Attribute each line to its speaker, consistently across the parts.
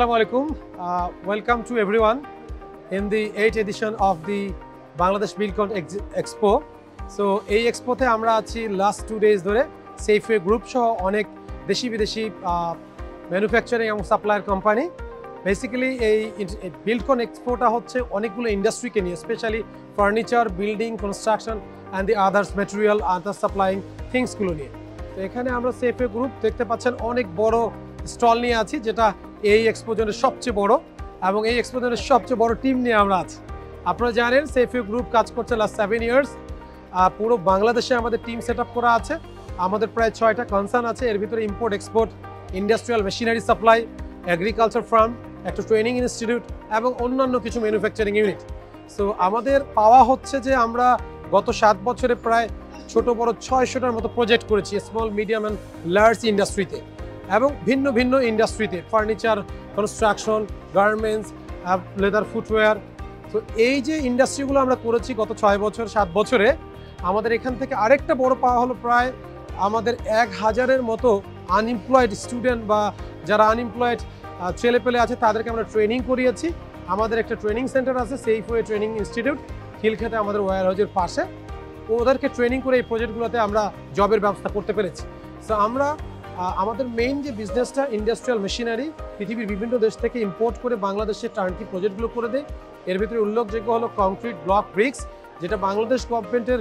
Speaker 1: Assalamu alaikum. Welcome to everyone in the 8th edition of the Bangladesh Buildcon Expo. So, এই এক্সপোতে আমরা আছি last 2 days ধরে Safeway group সহ অনেক দেশি বিদেশি ম্যানুফ্যাকচারিং এবং সাপ্লায়ার কোম্পানি। বেসিক্যালি এই বিল্ডকন এক্সপোটা হচ্ছে অনেকগুলো ইন্ডাস্ট্রিকে নিয়ে, specially furniture, building, construction and the others material, other supplying থিংসগুলো নিয়ে। তো এখানে আমরা সেফওয়ে গ্রুপ দেখতে পাচ্ছেন অনেক বড় স্টল নিয়ে আছি, যেটা এই এক্সপোজনের সবচেয়ে বড়, এবং এই এক্সপোজনের সবচেয়ে বড় টিম নিয়ে আমরা আছি। আপনারা জানেন সেফওয়ে গ্রুপ কাজ করছে লাস্ট 7 years। পুরো বাংলাদেশে আমাদের টিম সেট আপ করা আছে। আমাদের প্রায় 6টা কনসার্ন আছে, এর ভিতরে import, export, industrial machinery supply, agriculture farm, একটা ট্রেনিং ইনস্টিটিউট এবং অন্যান্য কিছু ম্যানুফ্যাকচারিং ইউনিট। সো আমাদের পাওয়া হচ্ছে যে আমরা গত 7 বছরে প্রায় ছোট বড় 600টার মতো প্রজেক্ট করেছি স্মল, মিডিয়াম অ্যান্ড লার্জ ইন্ডাস্ট্রিতে, এবং ভিন্ন ভিন্ন ইন্ডাস্ট্রিতে, furniture, construction, garments, leather, footwear. তো এই যে ইন্ডাস্ট্রিগুলো আমরা করেছি গত 6 বছর 7 বছরে, আমাদের এখান থেকে আরেকটা বড় পাওয়া হলো প্রায় আমাদের 1000-এর মতো আনএমপ্লয়েড স্টুডেন্ট বা যারা আনএমপ্লয়েড ছেলেপেলে আছে তাদেরকে আমরা ট্রেনিং করিয়েছি। আমাদের একটা ট্রেনিং সেন্টার আছে, সেফওয়ে ট্রেনিং ইনস্টিটিউট, খিলক্ষেতে আমাদের ওয়্যার হাউসের পাশে। ওদেরকে ট্রেনিং করে এই প্রজেক্টগুলোতে আমরা জবের ব্যবস্থা করতে পেরেছি। সো আমরা আমাদের মেইন যে বিজনেসটা ইন্ডাস্ট্রিয়াল মেশিনারি, পৃথিবীর বিভিন্ন দেশ থেকে ইম্পোর্ট করে বাংলাদেশে টার্নকি প্রজেক্টগুলো করে দেয়। এর ভিতরে উল্লেখযোগ্য হলো কংক্রিট ব্লক ব্রিক্স, যেটা বাংলাদেশ গভর্নমেন্টের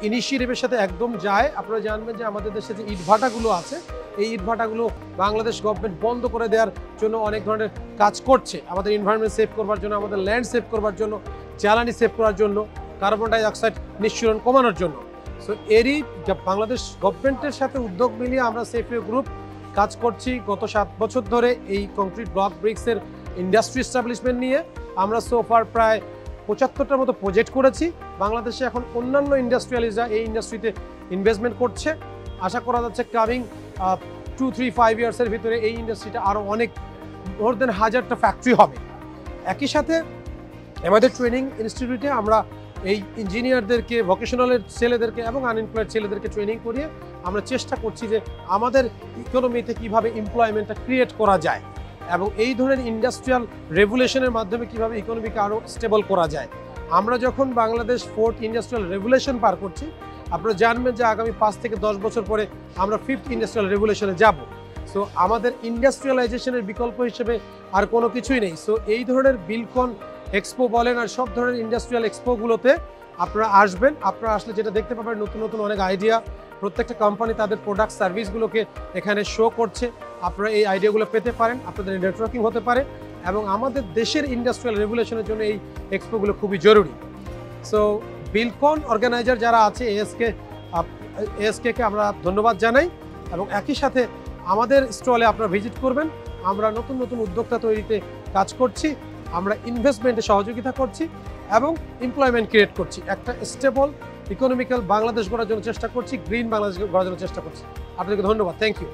Speaker 1: ইনিশিয়েটিভের সাথে একদম যায়। আপনারা জানবেন যে আমাদের দেশে যে ইটভাটাগুলো আছে, এই ইটভাটাগুলো বাংলাদেশ গভর্নমেন্ট বন্ধ করে দেওয়ার জন্য অনেক ধরনের কাজ করছে, আমাদের এনভায়রনমেন্ট সেভ করবার জন্য, আমাদের ল্যান্ড সেভ করবার জন্য, জ্বালানি সেভ করার জন্য, কার্বন ডাই অক্সাইড নিঃসরণ কমানোর জন্য। সো এরই বাংলাদেশ গভর্নমেন্টের সাথে উদ্যোগ মিলিয়ে আমরা সেফওয়ে গ্রুপ কাজ করছি গত 7 বছর ধরে এই কংক্রিট ব্লক ব্রিক্সের ইন্ডাস্ট্রি এস্টাবলিশমেন্ট নিয়ে। আমরা সোফার প্রায় 75টার মতো প্রজেক্ট করেছি। বাংলাদেশে এখন অন্যান্য ইন্ডাস্ট্রিয়ালিস্টরা এই ইন্ডাস্ট্রিতে ইনভেস্টমেন্ট করছে। আশা করা যাচ্ছে কামিং 2-3-5 ইয়ার্সের ভিতরে এই ইন্ডাস্ট্রিটা আরও অনেক মোর দেন 1000টা ফ্যাক্টরি হবে। একই সাথে আমাদের ট্রেনিং ইনস্টিটিউটে আমরা এই ইঞ্জিনিয়ারদেরকে, ভোকেশনালের ছেলেদেরকে এবং আনএমপ্লয়েড ছেলেদেরকে ট্রেনিং করিয়ে আমরা চেষ্টা করছি যে আমাদের ইকোনমিতে কীভাবে এমপ্লয়মেন্টটা ক্রিয়েট করা যায়, এবং এই ধরনের ইন্ডাস্ট্রিয়াল রেগুলেশনের মাধ্যমে কীভাবে ইকোনমিকে আরও স্টেবল করা যায়। আমরা যখন বাংলাদেশ 4th ইন্ডাস্ট্রিয়াল রেগুলেশন পার করছি, আপনারা জানবেন যে আগামী 5 থেকে 10 বছর পরে আমরা 5th ইন্ডাস্ট্রিয়াল রেগুলেশনে যাব। সো আমাদের ইন্ডাস্ট্রিয়ালাইজেশনের বিকল্প হিসেবে আর কোনো কিছুই নেই। সো এই ধরনের বিল্ডকন এক্সপো বলেন আর সব ধরনের ইন্ডাস্ট্রিয়াল এক্সপোগুলোতে আপনারা আসবেন। আপনারা আসলে যেটা দেখতে পাবেন, নতুন নতুন অনেক আইডিয়া, প্রত্যেকটা কোম্পানি তাদের প্রোডাক্ট সার্ভিসগুলোকে এখানে শো করছে। আপনারা এই আইডিয়াগুলো পেতে পারেন, আপনাদের নেটওয়ার্কিং হতে পারে, এবং আমাদের দেশের ইন্ডাস্ট্রিয়াল রেগুলেশনের জন্য এই এক্সপোগুলো খুবই জরুরি। সো বিল্ডকন অর্গানাইজার যারা আছে, এএসকে আমরা ধন্যবাদ জানাই, এবং একই সাথে আমাদের স্টলে আপনারা ভিজিট করবেন। আমরা নতুন নতুন উদ্যোক্তা তৈরিতে কাজ করছি, আমরা ইনভেস্টমেন্টে সহযোগিতা করছি এবং এমপ্লয়মেন্ট ক্রিয়েট করছি। একটা স্টেবল ইকোনমিক্যাল বাংলাদেশ গড়ার জন্য চেষ্টা করছি, গ্রিন বাংলাদেশ গড়ার জন্য চেষ্টা করছি। আপনাদেরকে ধন্যবাদ, থ্যাংক ইউ।